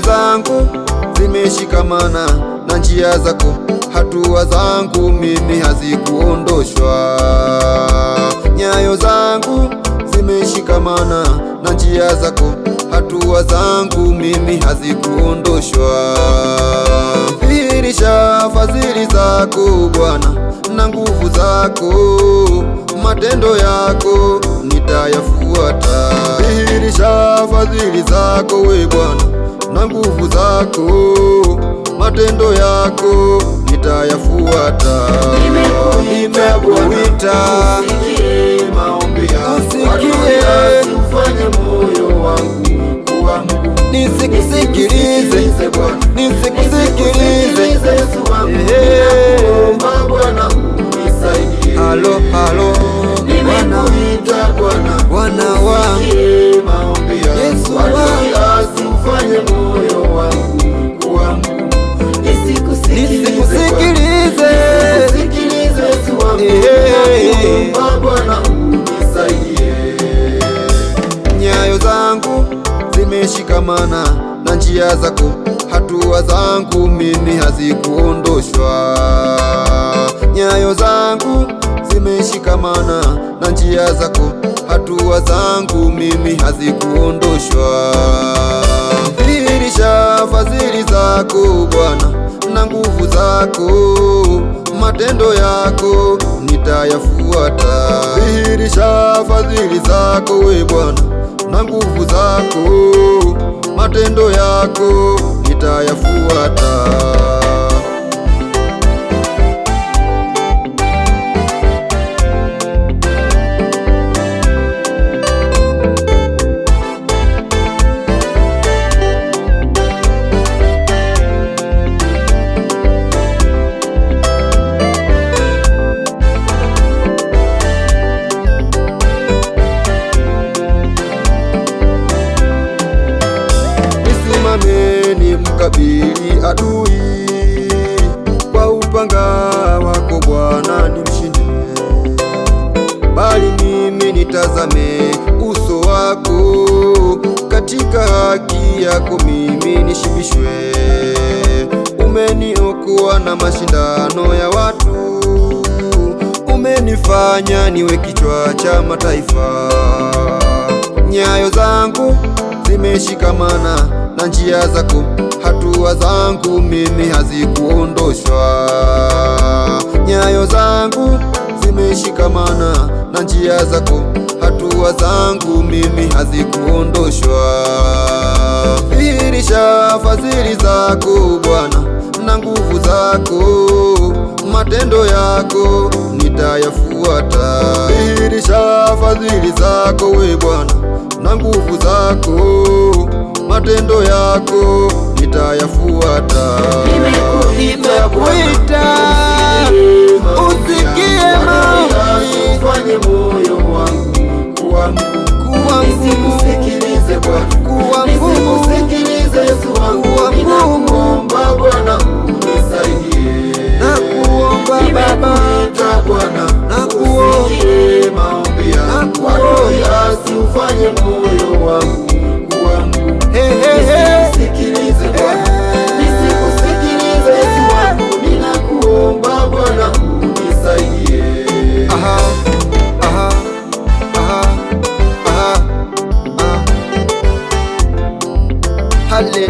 Nyayo zangu zimeshikamana na njia zako, hatua zangu mimi hazikuondoshwa. Nyayo zangu zimeshikamana na njia zako, hatua zangu mimi hazikuondoshwa. Dhihirisha fadhili zako Bwana na nguvu zako, matendo yako nitayafuata. Dhihirisha fadhili zako we Bwana na nguvu zako, matendo yako nitayafuata. Nimekuita usikie maombi yangu, ufanye moyo wangu kuwa mgumu. Nisikusikilize Yesu wangu, ninakuomba Bwana unisaidie. Halo Nimekuita Bwana usikie maombi yangu, ufanye moyo wangu kuwa mgumu. Nisikusikilize Yesu wangu, ninakuomba Bwana unisaidie. Nyayo zangu zimeshikamana na njia zako, hatua zangu mimi hazikuondoshwa. Nyayo zangu zimeshikamana na njia zako, hatua zangu mimi hazikuondoshwa. Dhihirisha fadhili zako Bwana na nguvu zako, matendo yako nitayafuata. Dhihirisha fadhili zako we Bwana na nguvu zako, matendo yako nitayafuata. Nisimameni mkabili adui, kwa upanga wako Bwana nimshinde. Bali mimi nitazame uso wako, katika haki yako mimi nishibishwe. Umeniokoa na mashindano ya watu, umenifanya niwe kichwa cha mataifa. Nyayo zangu zimeshikamana na njia zako, hatua zangu mimi hazikuondoshwa. Nyayo zangu zimeshikamana na njia zako, hatua zangu mimi hazikuondoshwa. Dhihirisha fadhili zako Bwana na nguvu zako, matendo yako nitayafuata. Dhihirisha fadhili zako we Bwana na nguvu zako, matendo yako nitayafuata. Nimekuita usikie maombi, ufanye moyo wangu kuwa mgumu. Nisikusikilize Bwana, nisikusikilize Yesu wangu, ninakuomba Bwana unisaidie. Nakuomba Baba, nimekuita Bwana usikie maombi yangu, ufanye moyo wangu kuwa mgumu. Nisikusikilize Bwana, nisikusikilize Yesu wangu, ninakuomba Bwana unisaidie. Hallelujah.